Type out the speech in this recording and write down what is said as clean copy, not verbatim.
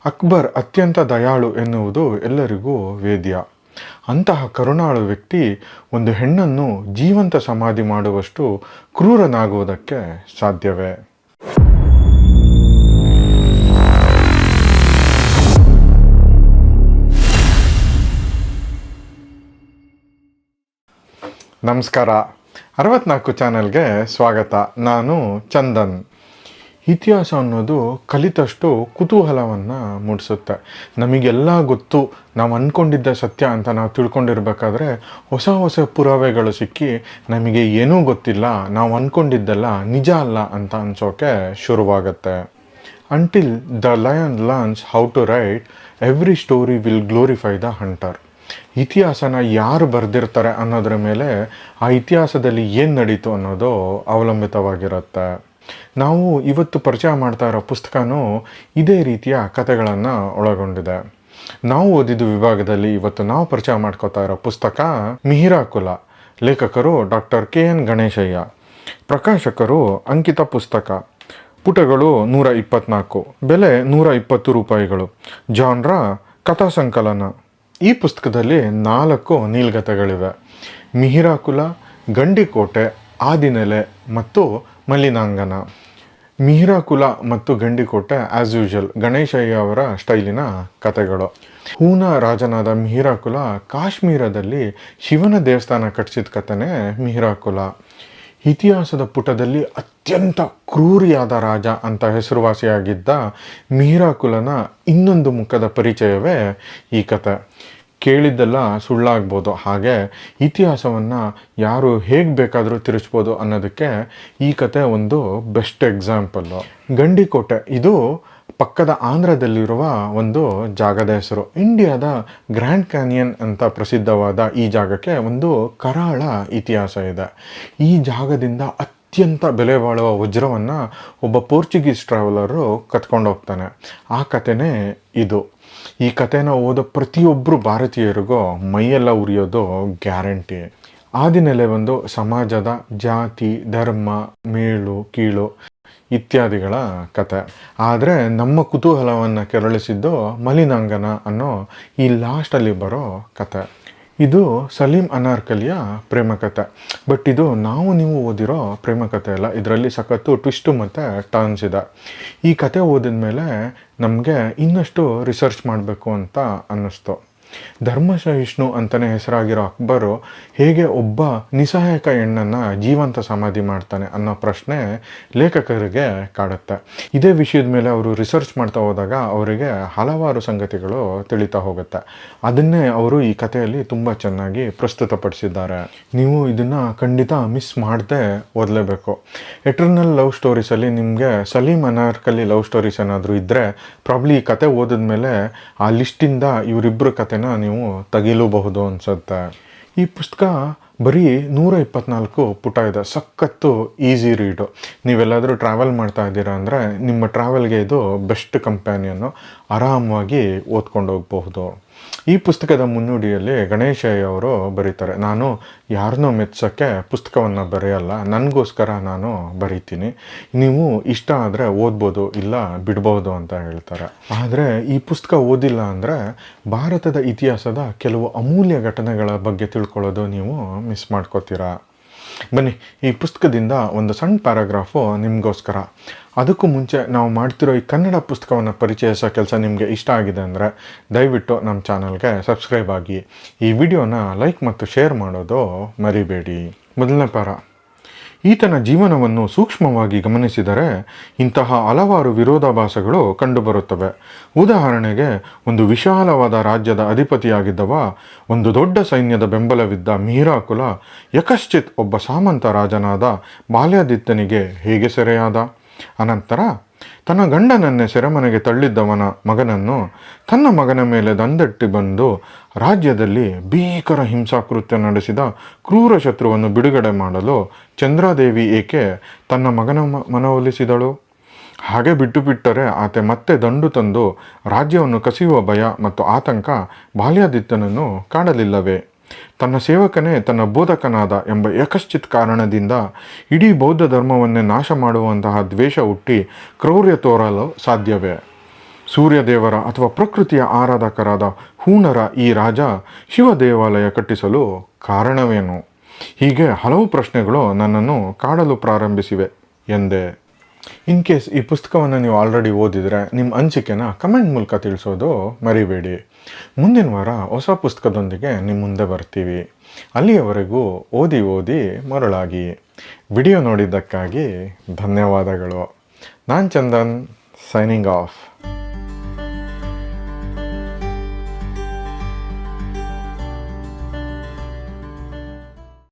ಅಕ್ಬರ್ ಅತ್ಯಂತ ದಯಾಳು ಎನ್ನುವುದು ಎಲ್ಲರಿಗೂ ವೇದ್ಯ. ಅಂತಹ ಕರುಣಾಳು ವ್ಯಕ್ತಿ ಒಂದು ಹೆಣ್ಣನ್ನು ಜೀವಂತ ಸಮಾಧಿ ಮಾಡುವಷ್ಟು ಕ್ರೂರನಾಗುವುದಕ್ಕೆ ಸಾಧ್ಯವೇ? ನಮಸ್ಕಾರ. 64 ಚಾನೆಲ್ಗೆ ಸ್ವಾಗತ. ನಾನು ಚಂದನ್. ಇತಿಹಾಸ ಅನ್ನೋದು ಕಲಿತಷ್ಟು ಕುತೂಹಲವನ್ನು ಮೂಡಿಸುತ್ತೆ. ನಮಗೆಲ್ಲ ಗೊತ್ತು, ನಾವು ಅಂದ್ಕೊಂಡಿದ್ದ ಸತ್ಯ ಅಂತ ನಾವು ತಿಳ್ಕೊಂಡಿರ್ಬೇಕಾದ್ರೆ ಹೊಸ ಪುರಾವೆಗಳು ಸಿಕ್ಕಿ ನಮಗೆ ಏನೂ ಗೊತ್ತಿಲ್ಲ, ನಾವು ಅಂದ್ಕೊಂಡಿದ್ದೆಲ್ಲ ನಿಜ ಅಲ್ಲ ಅಂತ ಅನ್ಸೋಕೆ ಶುರುವಾಗತ್ತೆ. Until the lion learns how to write, every story will glorify the hunter. ಇತಿಹಾಸನ ಯಾರು ಬರೆದಿರ್ತಾರೆ ಅನ್ನೋದ್ರ ಮೇಲೆ ಆ ಇತಿಹಾಸದಲ್ಲಿ ಏನು ನಡೀತು ಅನ್ನೋದು ಅವಲಂಬಿತವಾಗಿರುತ್ತೆ. ನಾವು ಇವತ್ತು ಪರಿಚಯ ಮಾಡ್ತಾ ಇರೋ ಪುಸ್ತಕನೂ ಇದೇ ರೀತಿಯ ಕಥೆಗಳನ್ನು ಒಳಗೊಂಡಿದೆ. ನಾವು ಓದಿದ ವಿಭಾಗದಲ್ಲಿ ಇವತ್ತು ನಾವು ಪರಿಚಯ ಮಾಡ್ಕೋತಾ ಇರೋ ಪುಸ್ತಕ ಮಿಹಿರಾಕುಲ. ಲೇಖಕರು ಡಾಕ್ಟರ್ KN ಗಣೇಶಯ್ಯ. ಪ್ರಕಾಶಕರು ಅಂಕಿತ ಪುಸ್ತಕ. ಪುಟಗಳು 124. ಬೆಲೆ 120 ರೂಪಾಯಿಗಳು. ಜಾನ್ರ ಕಥಾ ಸಂಕಲನ. ಈ ಪುಸ್ತಕದಲ್ಲಿ 4 ನೀಲ್ಗತೆಗಳಿವೆ. ಮಿಹಿರಾಕುಲ, ಗಂಡಿಕೋಟೆ, ಆದಿನೆಲೆ ಮತ್ತು ಮಲಿನಾಂಗನ. ಮಿಹಿರಾಕುಲ ಮತ್ತು ಗಂಡಿಕೋಟೆ ಆ್ಯಸ್ ಯೂಶುವಲ್ ಗಣೇಶಯ್ಯ ಅವರ ಸ್ಟೈಲಿನ ಕಥೆಗಳು. ಹೂನ ರಾಜನಾದ ಮಿಹಿರಾಕುಲ ಕಾಶ್ಮೀರದಲ್ಲಿ ಶಿವನ ದೇವಸ್ಥಾನ ಕಟ್ಟಿಸಿದ ಕಥೆನೇ ಮಿಹಿರಾಕುಲ. ಇತಿಹಾಸದ ಪುಟದಲ್ಲಿ ಅತ್ಯಂತ ಕ್ರೂರಿಯಾದ ರಾಜ ಅಂತ ಹೆಸರುವಾಸಿಯಾಗಿದ್ದ ಮಿಹಿರಾಕುಲನ ಇನ್ನೊಂದು ಮುಖದ ಪರಿಚಯವೇ ಈ ಕಥೆ. ಕೇಳಿದ್ದೆಲ್ಲ ಸುಳ್ಳಾಗ್ಬೋದು, ಹಾಗೆ ಇತಿಹಾಸವನ್ನು ಯಾರು ಹೇಗೆ ಬೇಕಾದರೂ ತಿರುಚ್ಬೋದು ಅನ್ನೋದಕ್ಕೆ ಈ ಕತೆ ಒಂದು ಬೆಸ್ಟ್ ಎಕ್ಸಾಂಪಲ್ಲು. ಗಂಡಿಕೋಟೆ ಇದು ಪಕ್ಕದ ಆಂಧ್ರದಲ್ಲಿರುವ ಒಂದು ಜಾಗದ ಹೆಸರು. ಇಂಡಿಯಾದ ಗ್ರ್ಯಾಂಡ್ ಕ್ಯಾನಿಯನ್ ಅಂತ ಪ್ರಸಿದ್ಧವಾದ ಈ ಜಾಗಕ್ಕೆ ಒಂದು ಕರಾಳ ಇತಿಹಾಸ ಇದೆ. ಈ ಜಾಗದಿಂದ ಅತ್ಯಂತ ಬೆಲೆ ಬಾಳುವ ವಜ್ರವನ್ನು ಒಬ್ಬ ಪೋರ್ಚುಗೀಸ್ ಟ್ರಾವೆಲರು ಕತ್ಕೊಂಡು ಹೋಗ್ತಾನೆ. ಆ ಕಥೆನೇ ಇದು. ಈ ಕಥೆನ ಓದೋ ಪ್ರತಿಯೊಬ್ಬರು ಭಾರತೀಯರಿಗೂ ಮೈಯೆಲ್ಲ ಉರಿಯೋದು ಗ್ಯಾರಂಟಿ. ಆದಿನೆಲೆ ಒಂದು ಸಮಾಜದ ಜಾತಿ, ಧರ್ಮ, ಮೇಲು ಕೀಳು ಇತ್ಯಾದಿಗಳ ಕತೆ. ಆದರೆ ನಮ್ಮ ಕುತೂಹಲವನ್ನು ಕೆರಳಿಸಿದ್ದು ಮಲಿನಾಂಗನ ಅನ್ನೋ ಈ ಲಾಸ್ಟಲ್ಲಿ ಬರೋ ಕತೆ. ಇದು ಸಲೀಂ ಅನಾರ್ಕಲಿಯ ಪ್ರೇಮಕಥೆ. ಬಟ್ ಇದು ನೀವು ಓದಿರೋ ಪ್ರೇಮಕಥೆ ಅಲ್ಲ. ಇದರಲ್ಲಿ ಸಖತ್ತು ಟ್ವಿಸ್ಟು ಮತ್ತು ಟರ್ನ್ಸ್ ಇದೆ. ಈ ಕತೆ ಓದಿದ ಮೇಲೆ ನಮಗೆ ಇನ್ನಷ್ಟು ರಿಸರ್ಚ್ ಮಾಡಬೇಕು ಅಂತ ಅನ್ನಿಸ್ತು. ಧರ್ಮಸಹಿಷ್ಣು ಅಂತಲೇ ಹೆಸರಾಗಿರೋ ಅಕ್ಬರು ಹೇಗೆ ಒಬ್ಬ ನಿಸ್ಸಹಾಯಕ ಹೆಣ್ಣನ್ನು ಜೀವಂತ ಸಮಾಧಿ ಮಾಡ್ತಾನೆ ಅನ್ನೋ ಪ್ರಶ್ನೆ ಲೇಖಕರಿಗೆ ಕಾಡುತ್ತೆ. ಇದೇ ವಿಷಯದ ಮೇಲೆ ಅವರು ರಿಸರ್ಚ್ ಮಾಡ್ತಾ ಹೋದಾಗ ಅವರಿಗೆ ಹಲವಾರು ಸಂಗತಿಗಳು ತಿಳಿತಾ ಹೋಗುತ್ತೆ. ಅದನ್ನೇ ಅವರು ಈ ಕಥೆಯಲ್ಲಿ ತುಂಬ ಚೆನ್ನಾಗಿ ಪ್ರಸ್ತುತಪಡಿಸಿದ್ದಾರೆ. ನೀವು ಇದನ್ನು ಖಂಡಿತ ಮಿಸ್ ಮಾಡದೆ ಓದಲೇಬೇಕು. ಎಟರ್ನಲ್ ಲವ್ ಸ್ಟೋರೀಸಲ್ಲಿ ನಿಮಗೆ ಸಲೀಂ ಅನಾರ್ಕಲಿ ಲವ್ ಸ್ಟೋರೀಸ್ ಏನಾದರೂ ಇದ್ದರೆ ಪ್ರಾಬ್ಲಿ ಈ ಕತೆ ಓದಿದ್ಮೇಲೆ ಆ ಲಿಸ್ಟಿಂದ ಇವರಿಬ್ಬರು ಕತೆ ನೀವು ತೆಗಿಲೂಬಹುದು ಅನ್ಸುತ್ತೆ. ಈ ಪುಸ್ತಕ ಬರೀ 124 ಪುಟ ಇದೆ. ಸಖತ್ತು ಈಸಿ ರೀಡು. ನೀವೆಲ್ಲಾದರೂ ಟ್ರಾವೆಲ್ ಮಾಡ್ತಾ ಇದ್ದೀರಾ ಅಂದರೆ ನಿಮ್ಮ ಟ್ರಾವೆಲ್ಗೆ ಇದು ಬೆಸ್ಟ್ ಕಂಪ್ಯಾನಿಯನ್ನು. ಆರಾಮವಾಗಿ ಓದ್ಕೊಂಡು ಹೋಗಬಹುದು. ಈ ಪುಸ್ತಕದ ಮುನ್ನುಡಿಯಲ್ಲಿ ಗಣೇಶಯ್ಯ ಅವರು ಬರೀತಾರೆ, ನಾನು ಯಾರನ್ನೋ ಮೆಚ್ಚೋಕ್ಕೆ ಪುಸ್ತಕವನ್ನು ಬರೆಯಲ್ಲ, ನನಗೋಸ್ಕರ ನಾನು ಬರೀತೀನಿ. ನೀವು ಇಷ್ಟ ಆದರೆ ಓದ್ಬೋದು, ಇಲ್ಲ ಬಿಡ್ಬೋದು ಅಂತ ಹೇಳ್ತಾರೆ. ಆದರೆ ಈ ಪುಸ್ತಕ ಓದಿಲ್ಲ ಅಂದರೆ ಭಾರತದ ಇತಿಹಾಸದ ಕೆಲವು ಅಮೂಲ್ಯ ಘಟನೆಗಳ ಬಗ್ಗೆ ತಿಳ್ಕೊಳ್ಳೋದು ನೀವು ಮಿಸ್ ಮಾಡ್ಕೋತೀರಾ. ಬನ್ನಿ, ಈ ಪುಸ್ತಕದಿಂದ ಒಂದು ಸಣ್ಣ ಪ್ಯಾರಾಗ್ರಾಫು ನಿಮಗೋಸ್ಕರ. ಅದಕ್ಕೂ ಮುಂಚೆ ನಾವು ಮಾಡ್ತಿರೋ ಈ ಕನ್ನಡ ಪುಸ್ತಕವನ್ನು ಪರಿಚಯಿಸೋ ಕೆಲಸ ನಿಮಗೆ ಇಷ್ಟ ಆಗಿದೆ ಅಂದರೆ ದಯವಿಟ್ಟು ನಮ್ಮ ಚಾನಲ್ಗೆ ಸಬ್ಸ್ಕ್ರೈಬ್ ಆಗಿ, ಈ ವಿಡಿಯೋನ ಲೈಕ್ ಮತ್ತು ಶೇರ್ ಮಾಡೋದು ಮರಿಬೇಡಿ. ಮೊದಲನೇ ಪ್ಯಾರಾ. ಈತನ ಜೀವನವನ್ನು ಸೂಕ್ಷ್ಮವಾಗಿ ಗಮನಿಸಿದರೆ ಇಂತಹ ಹಲವಾರು ವಿರೋಧಾಭಾಸಗಳು ಕಂಡುಬರುತ್ತವೆ. ಉದಾಹರಣೆಗೆ, ಒಂದು ವಿಶಾಲವಾದ ರಾಜ್ಯದ ಅಧಿಪತಿಯಾಗಿದ್ದವ, ಒಂದು ದೊಡ್ಡ ಸೈನ್ಯದ ಬೆಂಬಲವಿದ್ದ ಮಿಹಿರಾಕುಲ ಯಕಶ್ಚಿತ್ ಒಬ್ಬ ಸಾಮಂತ ರಾಜನಾದ ಬಾಲ್ಯಾದಿತ್ಯನಿಗೆ ಹೇಗೆ ಸೆರೆಯಾದ. ಅನಂತರ ತನ್ನ ಗಂಡನನ್ನೇ ಸೆರೆಮನೆಗೆ ತಳ್ಳಿದ್ದವನ ಮಗನನ್ನು ತನ್ನ ಮಗನ ಮೇಲೆ ದಂಡೆತ್ತಿ ಬಂದು ರಾಜ್ಯದಲ್ಲಿ ಭೀಕರ ಹಿಂಸಾಕೃತ್ಯ ನಡೆಸಿದ ಕ್ರೂರ ಶತ್ರುವನ್ನು ಬಿಡುಗಡೆ ಮಾಡಲು ಚಂದ್ರಾದೇವಿ ಏಕೆ ತನ್ನ ಮಗನ ಮನವೊಲಿಸಿದಳು? ಹಾಗೆ ಬಿಟ್ಟರೆ ಆತ ಮತ್ತೆ ದಂಡು ತಂದು ರಾಜ್ಯವನ್ನು ಕಸಿಯುವ ಭಯ ಮತ್ತು ಆತಂಕ ಬಾಲ್ಯಾದಿತ್ಯನನ್ನು ಕಾಡಲಿಲ್ಲವೇ? ತನ್ನ ಸೇವಕನೇ ತನ್ನ ಬೋಧಕನಾದ ಎಂಬ ಯಕಶ್ಚಿತ್ ಕಾರಣದಿಂದ ಇಡೀ ಬೌದ್ಧ ಧರ್ಮವನ್ನೇ ನಾಶ ಮಾಡುವಂತಹ ದ್ವೇಷ ಹುಟ್ಟಿ ಕ್ರೌರ್ಯ ತೋರಲು ಸಾಧ್ಯವೇ? ಸೂರ್ಯದೇವರ ಅಥವಾ ಪ್ರಕೃತಿಯ ಆರಾಧಕರಾದ ಹೂಣರ ಈ ರಾಜ ಶಿವ ದೇವಾಲಯ ಕಟ್ಟಿಸಲು ಕಾರಣವೇನು? ಹೀಗೆ ಹಲವು ಪ್ರಶ್ನೆಗಳು ನನ್ನನ್ನು ಕಾಡಲು ಪ್ರಾರಂಭಿಸಿವೆ ಎಂದೆ. ಇನ್ ಕೇಸ್ ಈ ಪುಸ್ತಕವನ್ನು ನೀವು ಆಲ್ರೆಡಿ ಓದಿದರೆ ನಿಮ್ಮ ಅನಿಸಿಕೆನ ಕಮೆಂಟ್ ಮೂಲಕ ತಿಳಿಸೋದು ಮರಿಬೇಡಿ. ಮುಂದಿನ ವಾರ ಹೊಸ ಪುಸ್ತಕದೊಂದಿಗೆ ನಿಮ್ಮ ಮುಂದೆ ಬರ್ತೀವಿ. ಅಲ್ಲಿಯವರೆಗೂ ಓದಿ ಮರಳಾಗಿ. ವಿಡಿಯೋ ನೋಡಿದ್ದಕ್ಕಾಗಿ ಧನ್ಯವಾದಗಳು. ನಾನು ಚಂದನ್, ಸೈನಿಂಗ್ ಆಫ್.